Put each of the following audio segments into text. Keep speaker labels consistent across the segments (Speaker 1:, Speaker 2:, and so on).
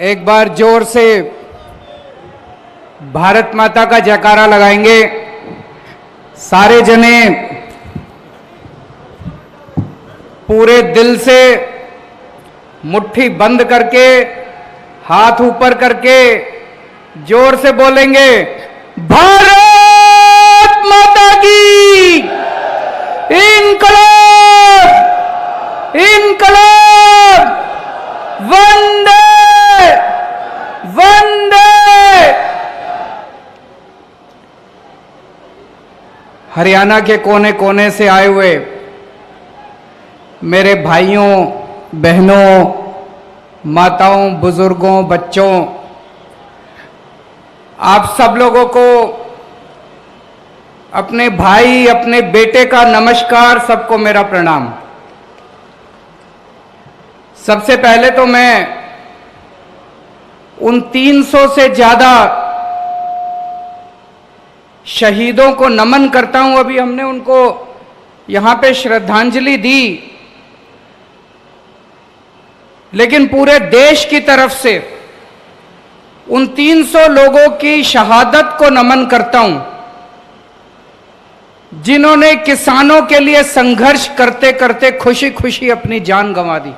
Speaker 1: एक बार जोर से भारत माता का जयकारा लगाएंगे सारे जने। पूरे दिल से मुट्ठी बंद करके हाथ ऊपर करके जोर से बोलेंगे, भारत माता की इनकलाब इनकलाब, वंदे वंदे। हरियाणा के कोने कोने से आए हुए मेरे भाइयों बहनों, माताओं, बुजुर्गों, बच्चों, आप सब लोगों को अपने भाई, अपने बेटे का नमस्कार, सबको मेरा प्रणाम। सबसे पहले तो मैं उन 300 से ज्यादा शहीदों को नमन करता हूं। अभी हमने उनको यहां पे श्रद्धांजलि दी, लेकिन पूरे देश की तरफ से उन 300 लोगों की शहादत को नमन करता हूं, जिन्होंने किसानों के लिए संघर्ष करते करते खुशी खुशी अपनी जान गंवा दी।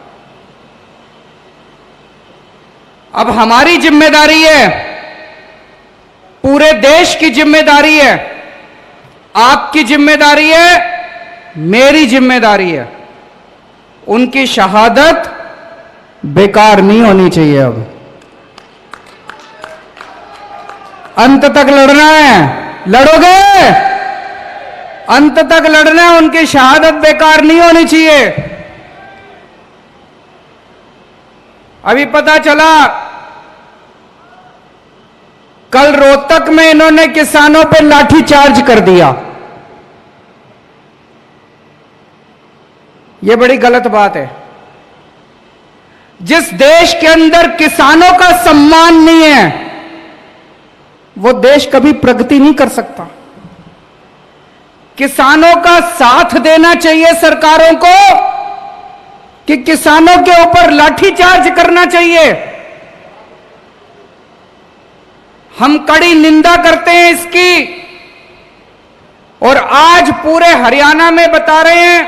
Speaker 1: अब हमारी जिम्मेदारी है, पूरे देश की जिम्मेदारी है, आपकी जिम्मेदारी है, मेरी जिम्मेदारी है। उनकी शहादत बेकार नहीं होनी चाहिए। अब अंत तक लड़ना है, लड़ोगे? अंत तक लड़ना है, उनकी शहादत बेकार नहीं होनी चाहिए। अभी पता चला कल रोहतक में इन्होंने किसानों पर लाठी चार्ज कर दिया। यह बड़ी गलत बात है। जिस देश के अंदर किसानों का सम्मान नहीं है, वो देश कभी प्रगति नहीं कर सकता। किसानों का साथ देना चाहिए सरकारों को कि किसानों के ऊपर लाठीचार्ज करना चाहिए। हम कड़ी निंदा करते हैं इसकी, और आज पूरे हरियाणा में बता रहे हैं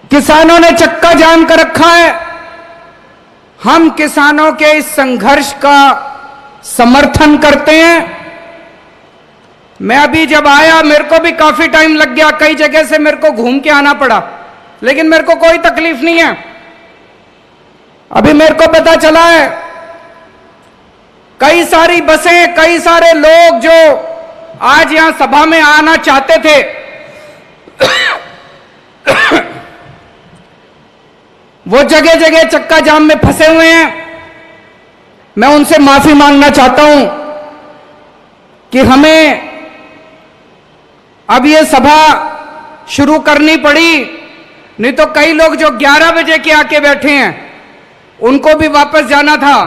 Speaker 1: किसानों ने चक्का जाम कर रखा है। हम किसानों के इस संघर्ष का समर्थन करते हैं। मैं अभी जब आया मेरे को भी काफी टाइम लग गया, कई जगह से मेरे को घूम के आना पड़ा, लेकिन मेरे को कोई तकलीफ नहीं है। अभी मेरे को पता चला है कई सारी बसें, कई सारे लोग जो आज यहां सभा में आना चाहते थे, वो जगह जगह चक्का जाम में फंसे हुए हैं। मैं उनसे माफी मांगना चाहता हूं कि हमें अब ये सभा शुरू करनी पड़ी, नहीं तो कई लोग जो 11 बजे के आके बैठे हैं उनको भी वापस जाना था।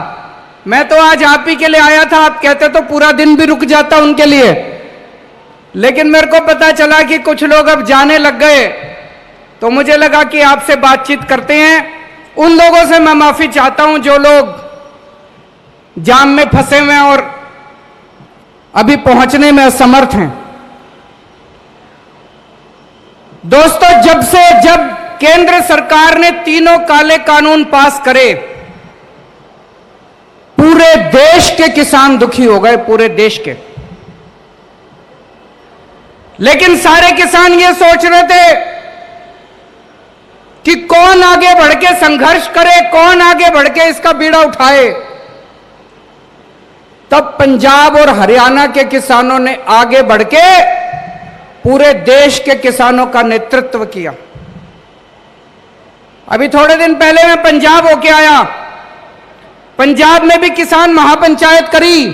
Speaker 1: मैं तो आज आप ही के लिए आया था, आप कहते तो पूरा दिन भी रुक जाता उनके लिए, लेकिन मेरे को पता चला कि कुछ लोग अब जाने लग गए, तो मुझे लगा कि आपसे बातचीत करते हैं। उन लोगों से मैं माफी चाहता हूं जो लोग जाम में फंसे हुए हैं और अभी पहुंचने में असमर्थ हैं। दोस्तों, जब केंद्र सरकार ने तीनों काले कानून पास करे, पूरे देश के किसान दुखी हो गए, पूरे देश के। लेकिन सारे किसान ये सोच रहे थे कि कौन आगे बढ़ के संघर्ष करे, कौन आगे बढ़ के इसका बीड़ा उठाए। तब पंजाब और हरियाणा के किसानों ने आगे बढ़ के पूरे देश के किसानों का नेतृत्व किया। अभी थोड़े दिन पहले मैं पंजाब होके आया, पंजाब में भी किसान महापंचायत करी,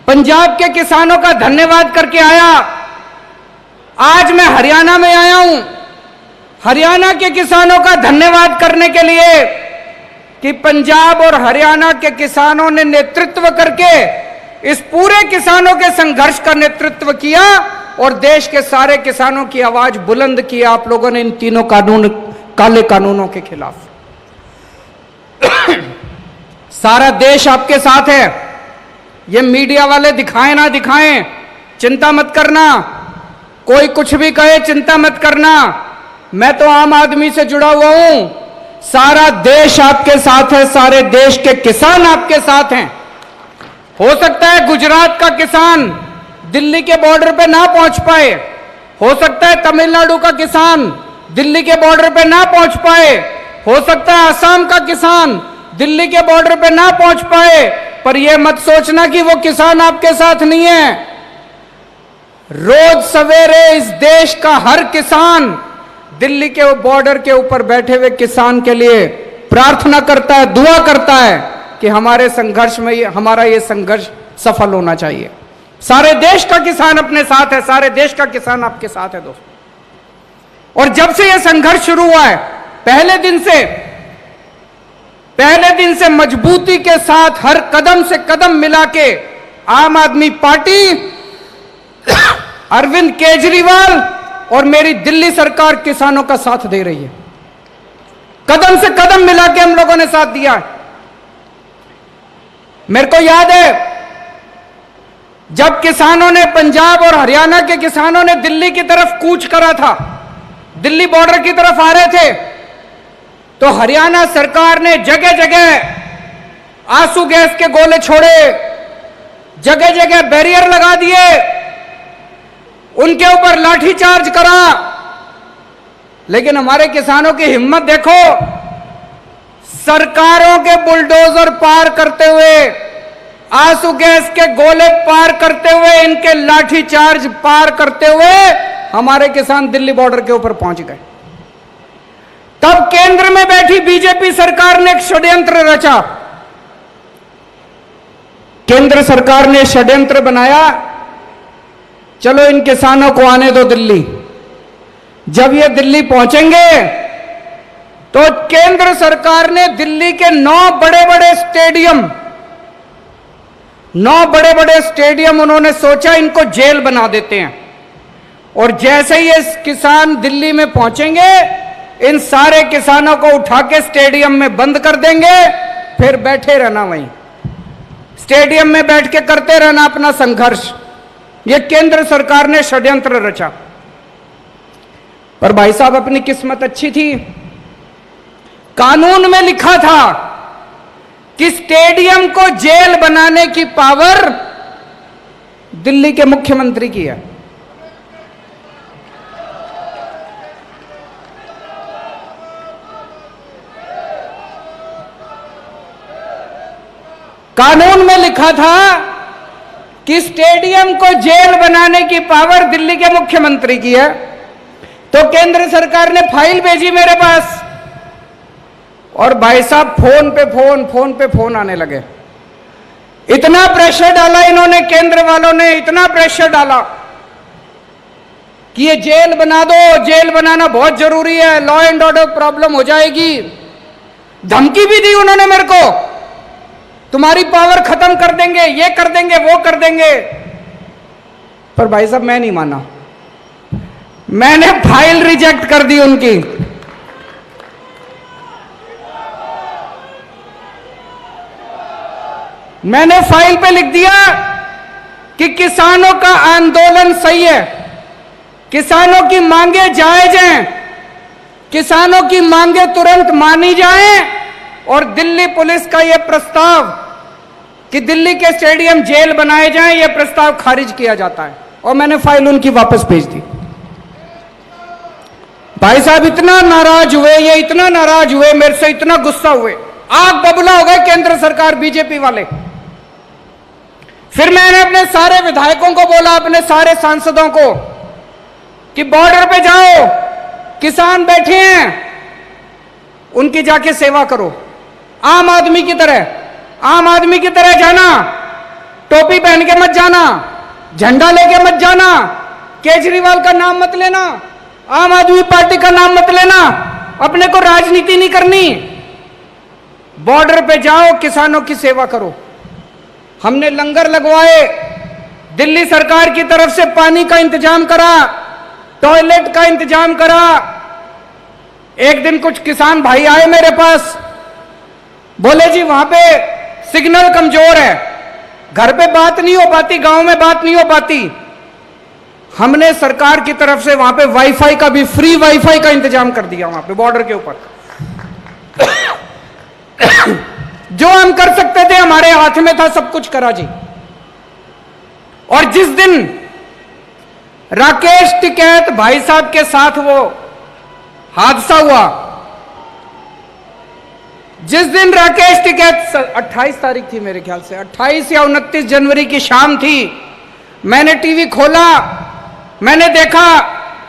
Speaker 1: पंजाब के किसानों का धन्यवाद करके आया। आज मैं हरियाणा में आया हूं, हरियाणा के किसानों का धन्यवाद करने के लिए कि पंजाब और हरियाणा के किसानों ने नेतृत्व करके इस पूरे किसानों के संघर्ष का नेतृत्व किया और देश के सारे किसानों की आवाज बुलंद की आप लोगों ने इन तीनों काले कानूनों के खिलाफ। सारा देश आपके साथ है। ये मीडिया वाले दिखाएं ना दिखाएं, चिंता मत करना, कोई कुछ भी कहे चिंता मत करना, मैं तो आम आदमी से जुड़ा हुआ हूं। सारा देश आपके साथ है, सारे देश के किसान आपके साथ हैं। हो सकता है गुजरात का किसान दिल्ली के बॉर्डर पे ना पहुंच पाए, हो सकता है तमिलनाडु का किसान दिल्ली के बॉर्डर पे ना पहुंच पाए, हो सकता है असम का किसान दिल्ली के बॉर्डर पे ना पहुंच पाए, पर यह मत सोचना कि वो किसान आपके साथ नहीं है। रोज सवेरे इस देश का हर किसान दिल्ली के बॉर्डर के ऊपर बैठे हुए किसान के लिए प्रार्थना करता है, दुआ करता है कि हमारे संघर्ष में हमारा ये संघर्ष सफल होना चाहिए। सारे देश का किसान अपने साथ है, सारे देश का किसान आपके साथ है दोस्तों। और जब से यह संघर्ष शुरू हुआ है, पहले दिन से मजबूती के साथ हर कदम से कदम मिला के आम आदमी पार्टी, अरविंद केजरीवाल और मेरी दिल्ली सरकार किसानों का साथ दे रही है। कदम से कदम मिला के हम लोगों ने साथ दिया है। मेरे को याद है जब किसानों ने, पंजाब और हरियाणा के किसानों ने दिल्ली की तरफ कूच करा था, दिल्ली बॉर्डर की तरफ आ रहे थे, तो हरियाणा सरकार ने जगह जगह आंसू गैस के गोले छोड़े, जगह जगह बैरियर लगा दिए, उनके ऊपर लाठीचार्ज करा। लेकिन हमारे किसानों की हिम्मत देखो, सरकारों के बुलडोजर पार करते हुए, आंसू गैस के गोले पार करते हुए, इनके लाठीचार्ज पार करते हुए हमारे किसान दिल्ली बॉर्डर के ऊपर पहुंच गए। तब केंद्र में बैठी बीजेपी सरकार ने एक षड्यंत्र रचा। केंद्र सरकार ने षड्यंत्र बनाया, चलो इन किसानों को आने दो दिल्ली। जब ये दिल्ली पहुंचेंगे तो केंद्र सरकार ने दिल्ली के 9 बड़े बड़े स्टेडियम उन्होंने सोचा इनको जेल बना देते हैं। और जैसे ही ये किसान दिल्ली में पहुंचेंगे, इन सारे किसानों को उठा के स्टेडियम में बंद कर देंगे, फिर बैठे रहना वहीं स्टेडियम में बैठ के करते रहना अपना संघर्ष। ये केंद्र सरकार ने षड्यंत्र रचा। पर भाई साहब अपनी किस्मत अच्छी थी, कानून में लिखा था कि स्टेडियम को जेल बनाने की पावर दिल्ली के मुख्यमंत्री की है। कानून में लिखा था कि स्टेडियम को जेल बनाने की पावर दिल्ली के मुख्यमंत्री की है। तो केंद्र सरकार ने फाइल भेजी मेरे पास, और भाई साहब फोन पे फोन आने लगे। इतना प्रेशर डाला इन्होंने, केंद्र वालों ने इतना प्रेशर डाला कि ये जेल बना दो, जेल बनाना बहुत जरूरी है, लॉ एंड ऑर्डर प्रॉब्लम हो जाएगी। धमकी भी दी उन्होंने मेरे को, तुम्हारी पावर खत्म कर देंगे, ये कर देंगे, वो कर देंगे। पर भाई साहब मैं नहीं माना, मैंने फाइल रिजेक्ट कर दी उनकी। मैंने फाइल पे लिख दिया कि किसानों का आंदोलन सही है, किसानों की मांगे जायज हैं, किसानों की मांगे तुरंत मानी जाएं, और दिल्ली पुलिस का यह प्रस्ताव कि दिल्ली के स्टेडियम जेल बनाए जाएं, यह प्रस्ताव खारिज किया जाता है। और मैंने फाइल उनकी वापस भेज दी। भाई साहब इतना नाराज हुए, ये इतना नाराज हुए मेरे से, इतना गुस्सा हुए, आग बबूला हो गए केंद्र सरकार बीजेपी वाले। फिर मैंने अपने सारे विधायकों को बोला, अपने सारे सांसदों को, कि बॉर्डर पे जाओ, किसान बैठे हैं, उनकी जाके सेवा करो, आम आदमी की तरह जाना, टोपी पहन के मत जाना, झंडा लेके मत जाना, केजरीवाल का नाम मत लेना, आम आदमी पार्टी का नाम मत लेना, अपने को राजनीति नहीं करनी, बॉर्डर पे जाओ, किसानों की सेवा करो। हमने लंगर लगवाए, दिल्ली सरकार की तरफ से पानी का इंतजाम करा, टॉयलेट का इंतजाम करा। एक दिन कुछ किसान भाई आए मेरे पास, बोले जी वहां पे सिग्नल कमजोर है, घर पे बात नहीं हो पाती, गांव में बात नहीं हो पाती। हमने सरकार की तरफ से वहां पे वाईफाई का भी, फ्री वाईफाई का इंतजाम कर दिया वहां पे बॉर्डर के ऊपर। जो हम कर सकते थे हमारे हाथ में था, सब कुछ करा जी। और जिस दिन राकेश टिकैत भाई साहब के साथ वो हादसा हुआ, जिस दिन राकेश टिकैत 28 तारीख थी मेरे ख्याल से, 28 या 29 जनवरी की शाम थी, मैंने टीवी खोला, मैंने देखा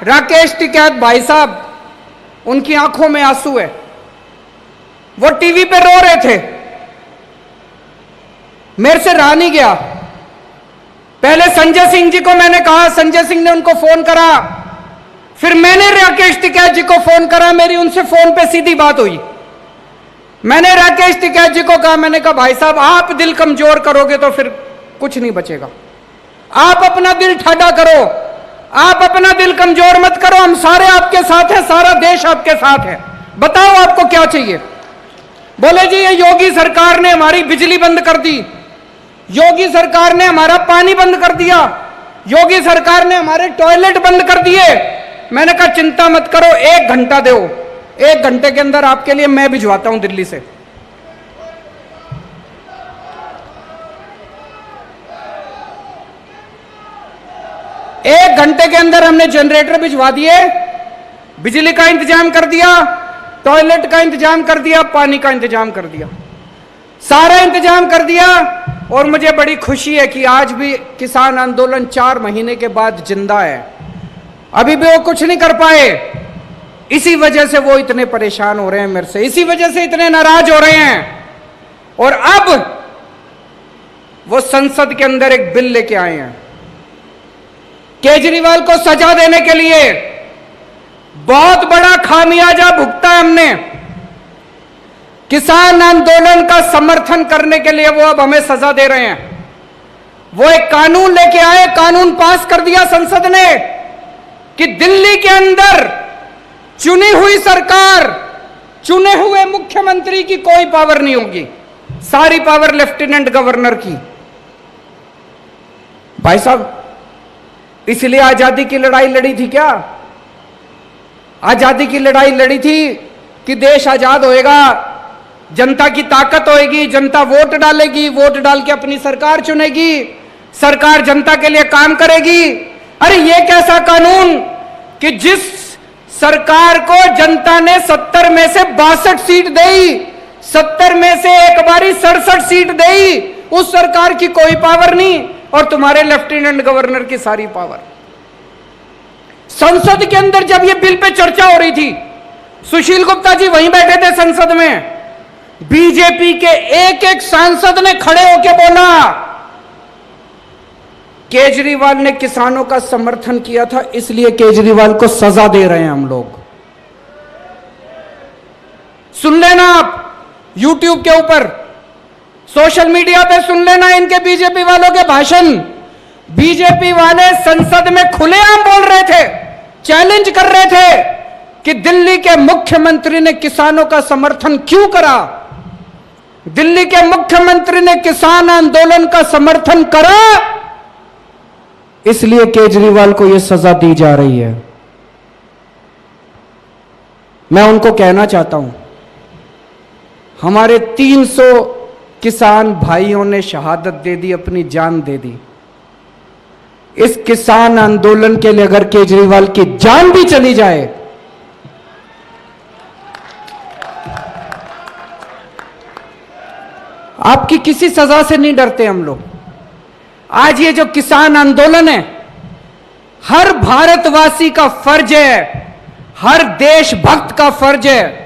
Speaker 1: राकेश टिकैत भाई साहब, उनकी आंखों में आंसू है, वो टीवी पे रो रहे थे। मेरे से रहा नहीं गया। पहले संजय सिंह जी को मैंने कहा, संजय सिंह ने उनको फोन करा, फिर मैंने राकेश टिकैत जी को फोन करा, मेरी उनसे फोन पे सीधी बात हुई। मैंने राकेश टिकैत जी को कहा, मैंने कहा भाई साहब आप दिल कमजोर करोगे तो फिर कुछ नहीं बचेगा, आप अपना दिल ठाडा करो, आप अपना दिल कमजोर मत करो, हम सारे आपके साथ हैं, सारा देश आपके साथ है, बताओ आपको क्या चाहिए। बोले जी ये योगी सरकार ने हमारी बिजली बंद कर दी, योगी सरकार ने हमारा पानी बंद कर दिया, योगी सरकार ने हमारे टॉयलेट बंद कर दिए। मैंने कहा चिंता मत करो, 1 घंटा दो, 1 घंटे के अंदर आपके लिए मैं भिजवाता हूं दिल्ली से। एक घंटे के अंदर हमने जनरेटर भिजवा दिए, बिजली का इंतजाम कर दिया, टॉयलेट का इंतजाम कर दिया, पानी का इंतजाम कर दिया, सारा इंतजाम कर दिया। और मुझे बड़ी खुशी है कि आज भी किसान आंदोलन 4 महीने के बाद जिंदा है। अभी भी वो कुछ नहीं कर पाए, इसी वजह से वो इतने परेशान हो रहे हैं मेरे से, इसी वजह से इतने नाराज हो रहे हैं। और अब वो संसद के अंदर एक बिल लेके आए हैं केजरीवाल को सजा देने के लिए। बहुत बड़ा खामियाजा भुगता है हमने, किसान आंदोलन का समर्थन करने के लिए वो अब हमें सजा दे रहे हैं। वो एक कानून लेके आए, कानून पास कर दिया संसद ने कि दिल्ली के अंदर चुनी हुई सरकार, चुने हुए मुख्यमंत्री की कोई पावर नहीं होगी, सारी पावर लेफ्टिनेंट गवर्नर की। भाई साहब इसलिए आजादी की लड़ाई लड़ी थी क्या? आजादी की लड़ाई लड़ी थी कि देश आजाद होएगा, जनता की ताकत होएगी, जनता वोट डालेगी, वोट डाल के अपनी सरकार चुनेगी, सरकार जनता के लिए काम करेगी। अरे ये कैसा कानून कि जिस सरकार को जनता ने 70 में से 62 सीट दी, 70 में से एक बारी 67 सीट दी, उस सरकार की कोई पावर नहीं और तुम्हारे लेफ्टिनेंट गवर्नर की सारी पावर। संसद के अंदर जब ये बिल पे चर्चा हो रही थी, सुशील गुप्ता जी वहीं बैठे थे संसद में, बीजेपी के एक एक सांसद ने खड़े होकर बोला केजरीवाल ने किसानों का समर्थन किया था, इसलिए केजरीवाल को सजा दे रहे हैं हम लोग। सुन लेना आप YouTube के ऊपर, सोशल मीडिया पे सुन लेना इनके बीजेपी वालों के भाषण। बीजेपी वाले संसद में खुलेआम बोल रहे थे, चैलेंज कर रहे थे कि दिल्ली के मुख्यमंत्री ने किसानों का समर्थन क्यों करा, दिल्ली के मुख्यमंत्री ने किसान आंदोलन का समर्थन करा, इसलिए केजरीवाल को यह सजा दी जा रही है। मैं उनको कहना चाहता हूं, हमारे 300 किसान भाइयों ने शहादत दे दी, अपनी जान दे दी। इस किसान आंदोलन के लिए अगर केजरीवाल की जान भी चली जाए, आपकी किसी सजा से नहीं डरते हम लोग। आज ये जो किसान आंदोलन है, हर भारतवासी का फर्ज है, हर देशभक्त का फर्ज है,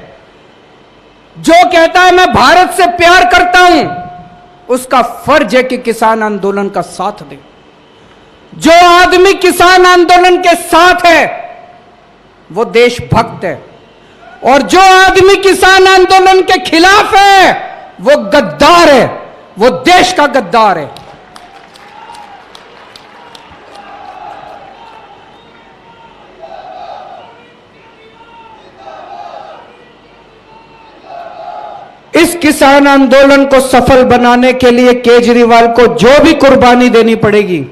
Speaker 1: जो कहता है मैं भारत से प्यार करता हूं, उसका फर्ज है कि किसान आंदोलन का साथ दे। जो आदमी किसान आंदोलन के साथ है वो देशभक्त है, और जो आदमी किसान आंदोलन के खिलाफ है वो गद्दार है, वो देश का गद्दार है। इस किसान आंदोलन को सफल बनाने के लिए केजरीवाल को जो भी कुर्बानी देनी पड़ेगी,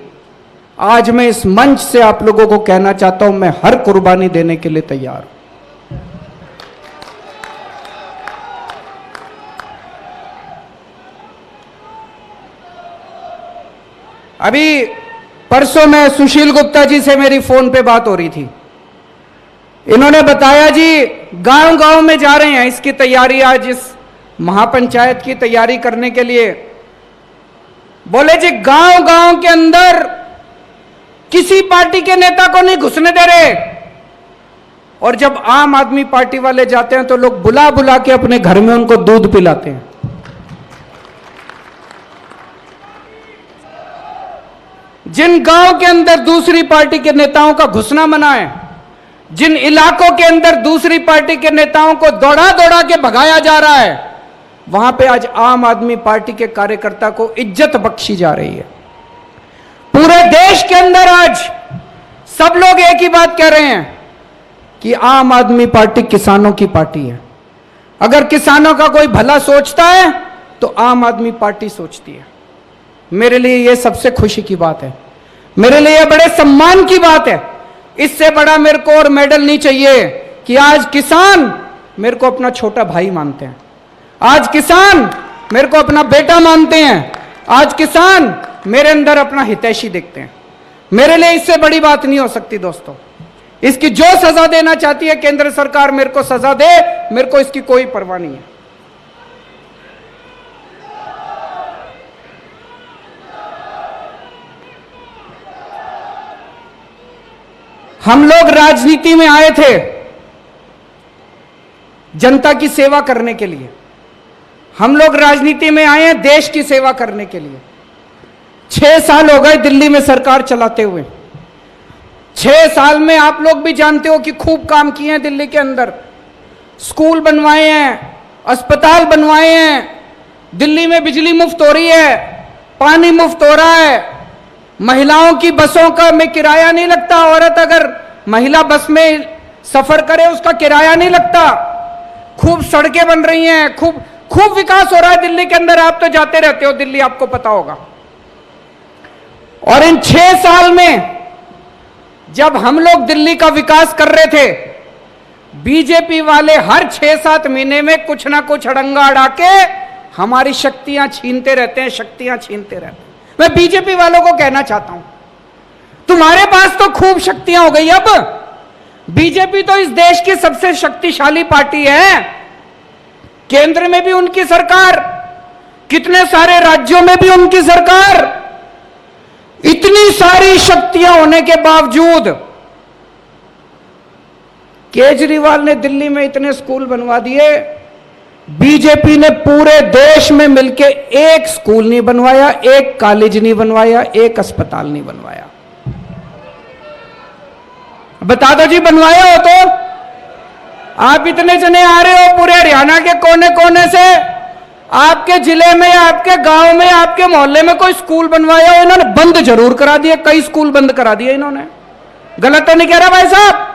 Speaker 1: आज मैं इस मंच से आप लोगों को कहना चाहता हूं, मैं हर कुर्बानी देने के लिए तैयार हूं। अभी परसों में सुशील गुप्ता जी से मेरी फोन पे बात हो रही थी। इन्होंने बताया जी गांव गांव में जा रहे हैं इसकी तैयारी, आज इस महापंचायत की तैयारी करने के लिए। बोले जी गांव गांव के अंदर किसी पार्टी के नेता को नहीं घुसने दे रहे, और जब आम आदमी पार्टी वाले जाते हैं तो लोग बुला बुला के अपने घर में उनको दूध पिलाते हैं। जिन गांव के अंदर दूसरी पार्टी के नेताओं का घुसना मना है, जिन इलाकों के अंदर दूसरी पार्टी के नेताओं को दौड़ा दौड़ा के भगाया जा रहा है, वहां पे आज आम आदमी पार्टी के कार्यकर्ता को इज्जत बख्शी जा रही है। पूरे देश के अंदर आज सब लोग एक ही बात कह रहे हैं कि आम आदमी पार्टी किसानों की पार्टी है। अगर किसानों का कोई भला सोचता है तो आम आदमी पार्टी सोचती है। मेरे लिए यह सबसे खुशी की बात है, मेरे लिए यह बड़े सम्मान की बात है। इससे बड़ा मेरे को और मेडल नहीं चाहिए कि आज किसान मेरे को अपना छोटा भाई मानते हैं, आज किसान मेरे को अपना बेटा मानते हैं, आज किसान मेरे अंदर अपना हितैषी देखते हैं। मेरे लिए इससे बड़ी बात नहीं हो सकती दोस्तों। इसकी जो सजा देना चाहती है केंद्र सरकार मेरे को सजा दे, मेरे को इसकी कोई परवाह नहीं है। हम लोग राजनीति में आए थे जनता की सेवा करने के लिए, हम लोग राजनीति में आए हैं देश की सेवा करने के लिए। 6 साल हो गए दिल्ली में सरकार चलाते हुए। 6 साल में आप लोग भी जानते हो कि खूब काम किए हैं दिल्ली के अंदर। स्कूल बनवाए हैं, अस्पताल बनवाए हैं, दिल्ली में बिजली मुफ्त हो रही है, पानी मुफ्त हो रहा है, महिलाओं की बसों का में किराया नहीं लगता। औरत अगर महिला बस में सफर करे उसका किराया नहीं लगता। खूब सड़कें बन रही हैं, खूब विकास हो रहा है दिल्ली के अंदर। आप तो जाते रहते हो दिल्ली, आपको पता होगा। और इन 6 साल में जब हम लोग दिल्ली का विकास कर रहे थे, बीजेपी वाले हर 6-7 महीने में कुछ ना कुछ अड़ंगा अड़ा के हमारी शक्तियां छीनते रहते हैं, शक्तियां छीनते रहते हैं। मैं बीजेपी वालों को कहना चाहता हूं, तुम्हारे पास तो खूब शक्तियां हो गई। अब बीजेपी तो इस देश की सबसे शक्तिशाली पार्टी है, केंद्र में भी उनकी सरकार, कितने सारे राज्यों में भी उनकी सरकार। इतनी सारी शक्तियां होने के बावजूद केजरीवाल ने दिल्ली में इतने स्कूल बनवा दिए, बीजेपी ने पूरे देश में मिलकर एक स्कूल नहीं बनवाया, एक कॉलेज नहीं बनवाया, एक अस्पताल नहीं बनवाया। बता दो जी, बनवाया हो तो? आप इतने जने आ रहे हो पूरे हरियाणा के कोने कोने से, आपके जिले में, आपके गांव में, आपके मोहल्ले में कोई स्कूल बनवाया हो? इन्होंने बंद जरूर करा दिए, कई स्कूल बंद करा दिए इन्होंने। गलत तो नहीं कह रहा भाई साहब?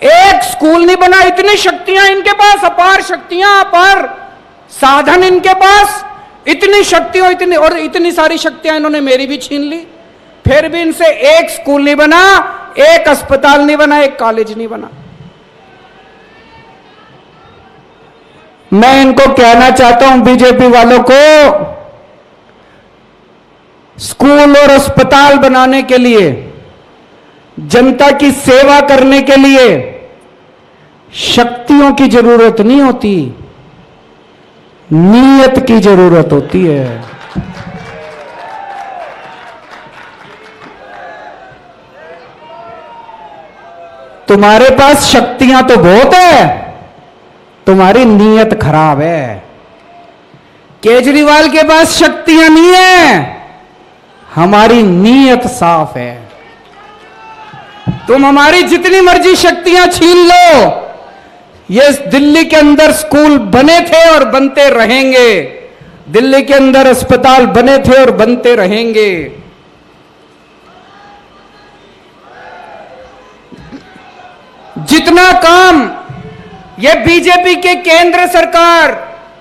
Speaker 1: एक स्कूल नहीं बना। इतनी शक्तियां इनके पास, अपार शक्तियां, अपार साधन इनके पास, इतनी शक्तियां, इतनी सारी शक्तियां इन्होंने मेरी भी छीन ली। फिर भी इनसे एक स्कूल नहीं बना, एक अस्पताल नहीं बना, एक कॉलेज नहीं बना। मैं इनको कहना चाहता हूं बीजेपी वालों को, स्कूल और अस्पताल बनाने के लिए, जनता की सेवा करने के लिए शक्तियों की जरूरत नहीं होती, नीयत की जरूरत होती है। तुम्हारे पास शक्तियां तो बहुत है, तुम्हारी नीयत खराब है। केजरीवाल के पास शक्तियां नहीं है, हमारी नीयत साफ है। तुम हमारी जितनी मर्जी शक्तियां छीन लो, ये दिल्ली के अंदर स्कूल बने थे और बनते रहेंगे, दिल्ली के अंदर अस्पताल बने थे और बनते रहेंगे। जितना काम ये बीजेपी के केंद्र सरकार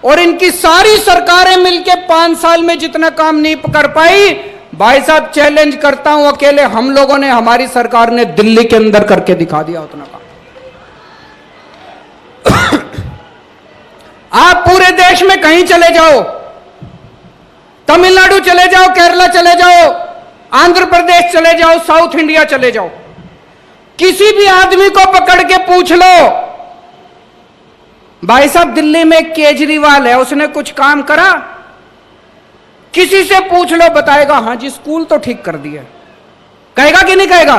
Speaker 1: और इनकी सारी सरकारें मिलकर 5 साल में जितना काम नहीं कर पाई, भाई साहब चैलेंज करता हूं, अकेले हम लोगों ने, हमारी सरकार ने दिल्ली के अंदर करके दिखा दिया उतना काम। आप पूरे देश में कहीं चले जाओ, तमिलनाडु चले जाओ, केरला चले जाओ, आंध्र प्रदेश चले जाओ, साउथ इंडिया चले जाओ, किसी भी आदमी को पकड़ के पूछ लो, भाई साहब दिल्ली में केजरीवाल है, उसने कुछ काम करा? किसी से पूछ लो, बताएगा हां जी स्कूल तो ठीक कर दिया। कहेगा कि नहीं कहेगा?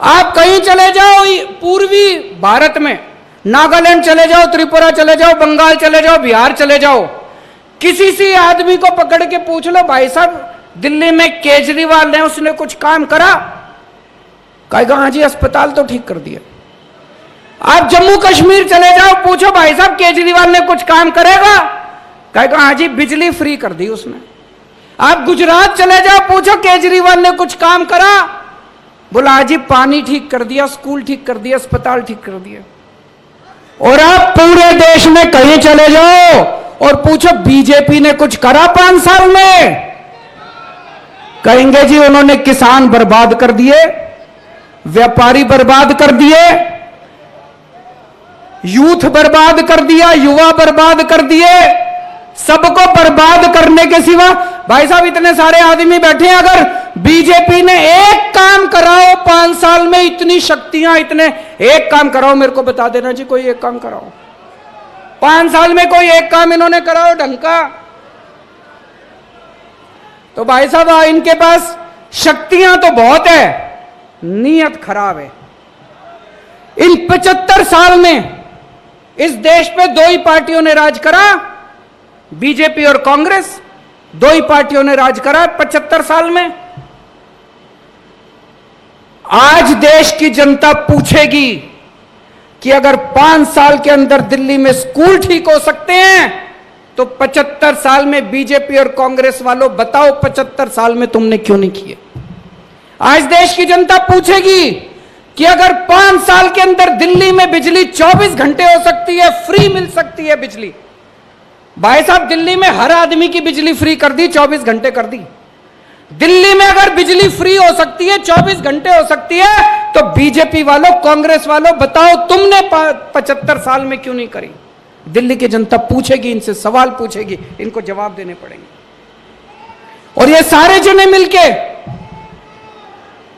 Speaker 1: आप कहीं चले जाओ पूर्वी भारत में, नागालैंड चले जाओ, त्रिपुरा चले जाओ, बंगाल चले जाओ, बिहार चले जाओ, किसी से आदमी को पकड़ के पूछ लो, भाई साहब दिल्ली में केजरीवाल ने उसने कुछ काम करा? कहेगा हां जी अस्पताल तो ठीक कर दिया। आप जम्मू कश्मीर चले जाओ, पूछो भाई साहब केजरीवाल ने कुछ काम करेगा? कहेगा हां जी बिजली फ्री कर दी उसने। आप गुजरात चले जाओ, पूछो केजरीवाल ने कुछ काम करा? बोला हां जी पानी ठीक कर दिया, स्कूल ठीक कर दिया, अस्पताल ठीक कर दिया। और आप पूरे देश में कहीं चले जाओ और पूछो बीजेपी ने कुछ करा 5 साल में? कहेंगे जी उन्होंने किसान बर्बाद कर दिए, व्यापारी बर्बाद कर दिए, यूथ बर्बाद कर दिया, युवा बर्बाद कर दिए, सबको बर्बाद करने के सिवा। भाई साहब इतने सारे आदमी बैठे हैं, अगर बीजेपी ने एक काम कराओ 5 साल में, इतनी शक्तियां, इतने, एक काम कराओ, मेरे को बता देना जी, कोई एक काम कराओ 5 साल में, कोई एक काम इन्होंने कराओ ढंग का। तो भाई साहब इनके पास शक्तियां तो बहुत है, नीयत खराब है। इन 75 साल में इस देश पे 2 ही पार्टियों ने राज करा, बीजेपी और कांग्रेस, 2 ही पार्टियों ने राज करा 75 साल में। आज देश की जनता पूछेगी कि अगर 5 साल के अंदर दिल्ली में स्कूल ठीक हो सकते हैं, तो 75 साल में बीजेपी और कांग्रेस वालों बताओ 75 साल में तुमने क्यों नहीं किए? आज देश की जनता पूछेगी कि अगर 5 साल के अंदर दिल्ली में बिजली 24 घंटे हो सकती है, फ्री मिल सकती है बिजली। भाई साहब दिल्ली में हर आदमी की बिजली फ्री कर दी, 24 घंटे कर दी। दिल्ली में अगर बिजली फ्री हो सकती है, 24 घंटे हो सकती है, तो बीजेपी वालों, कांग्रेस वालों बताओ तुमने 75 साल में क्यों नहीं करी? दिल्ली की जनता पूछेगी, इनसे सवाल पूछेगी, इनको जवाब देने पड़ेंगे। और ये सारे जने मिलके,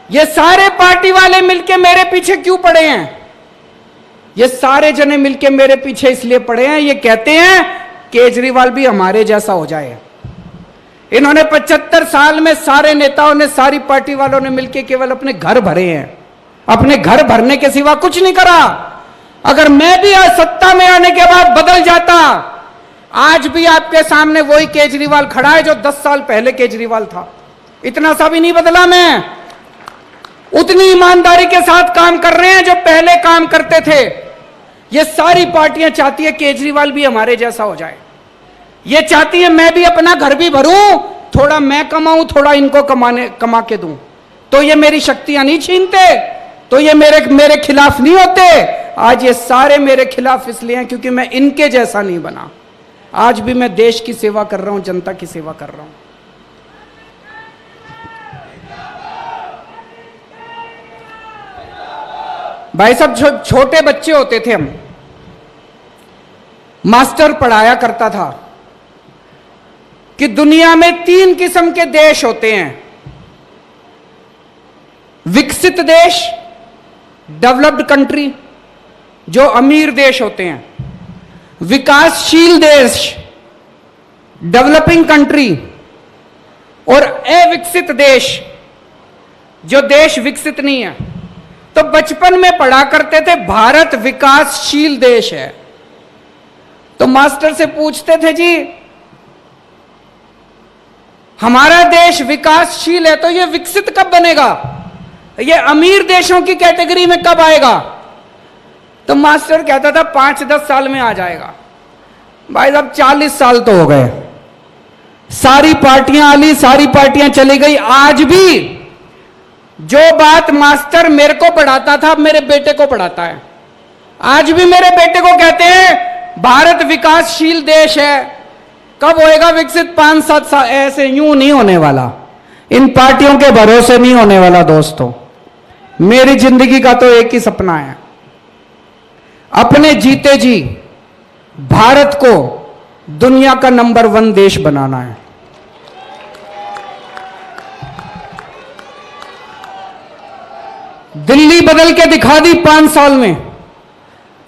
Speaker 1: ये सारे पार्टी वाले मिलके मेरे पीछे क्यों पड़े हैं? ये सारे जने मिलके मेरे पीछे इसलिए पड़े हैं, ये कहते हैं केजरीवाल भी हमारे जैसा हो जाए। इन्होंने 75 साल में सारे नेताओं ने, सारी पार्टी वालों ने मिलके केवल अपने घर भरे हैं, अपने घर भरने के सिवा कुछ नहीं करा। अगर मैं भी आज सत्ता में आने के बाद बदल जाता, आज भी आपके सामने वही केजरीवाल खड़ा है जो 10 साल पहले केजरीवाल था। इतना सा भी नहीं बदला मैं, उतनी ईमानदारी के साथ काम कर रहे हैं जो पहले काम करते थे। ये सारी पार्टियां चाहती है केजरीवाल भी हमारे जैसा हो जाए। ये चाहती है मैं भी अपना घर भी भरूं, थोड़ा मैं कमाऊं, थोड़ा इनको कमा के दूं, तो ये मेरी शक्तियां नहीं छीनते, तो ये मेरे खिलाफ नहीं होते। आज ये सारे मेरे खिलाफ इसलिए हैं क्योंकि मैं इनके जैसा नहीं बना। आज भी मैं देश की सेवा कर रहा हूं, जनता की सेवा कर रहा हूं। भाई साहब छोटे बच्चे होते थे हम, मास्टर पढ़ाया करता था कि दुनिया में 3 किस्म के देश होते हैं, विकसित देश, डेवलप्ड कंट्री जो अमीर देश होते हैं, विकासशील देश डेवलपिंग कंट्री, और अविकसित देश जो देश विकसित नहीं है। तो बचपन में पढ़ा करते थे भारत विकासशील देश है, तो मास्टर से पूछते थे जी हमारा देश विकासशील है तो ये विकसित कब बनेगा, ये अमीर देशों की कैटेगरी में कब आएगा? तो मास्टर कहता था 5-10 साल में आ जाएगा। भाई साहब 40 साल तो हो गए, सारी पार्टियां आली, सारी पार्टियां चली गई। आज भी जो बात मास्टर मेरे को पढ़ाता था मेरे बेटे को पढ़ाता है। आज भी मेरे बेटे को कहते हैं भारत विकासशील देश है, कब होएगा विकसित? 5-7 साल। ऐसे यूं नहीं होने वाला, इन पार्टियों के भरोसे नहीं होने वाला दोस्तों। मेरी जिंदगी का तो एक ही सपना है, अपने जीते जी भारत को दुनिया का नंबर 1 देश बनाना है। दिल्ली बदल के दिखा दी 5 साल में।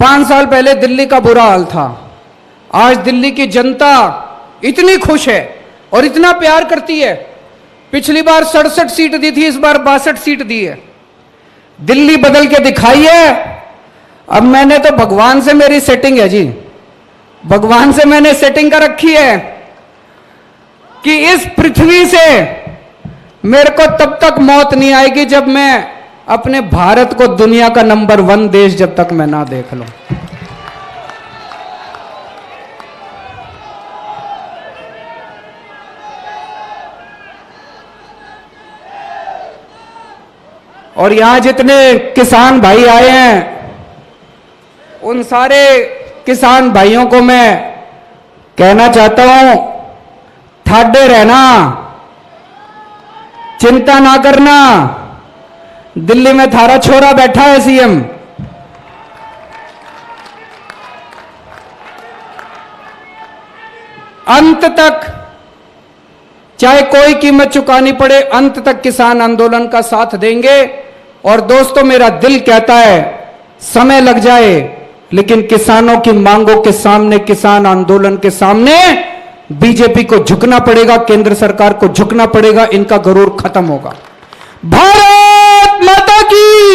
Speaker 1: 5 साल पहले दिल्ली का बुरा हाल था, आज दिल्ली की जनता इतनी खुश है और इतना प्यार करती है। पिछली बार 67 सीट दी थी, इस बार 62 सीट दी है। दिल्ली बदल के दिखाई है। अब मैंने तो भगवान से मेरी सेटिंग है जी, भगवान से मैंने सेटिंग कर रखी है कि इस पृथ्वी से मेरे को तब तक मौत नहीं आएगी जब मैं अपने भारत को दुनिया का नंबर 1 देश जब तक मैं ना देख लूं। और यहां जितने किसान भाई आए हैं, उन सारे किसान भाइयों को मैं कहना चाहता हूं, ठाडे रहना, चिंता ना करना। दिल्ली में थारा छोरा बैठा है सीएम। अंत तक, चाहे कोई कीमत चुकानी पड़े, अंत तक किसान आंदोलन का साथ देंगे। और दोस्तों, मेरा दिल कहता है समय लग जाए, लेकिन किसानों की मांगों के सामने, किसान आंदोलन के सामने बीजेपी को झुकना पड़ेगा, केंद्र सरकार को झुकना पड़ेगा। इनका गरूर खत्म होगा। भारत माता की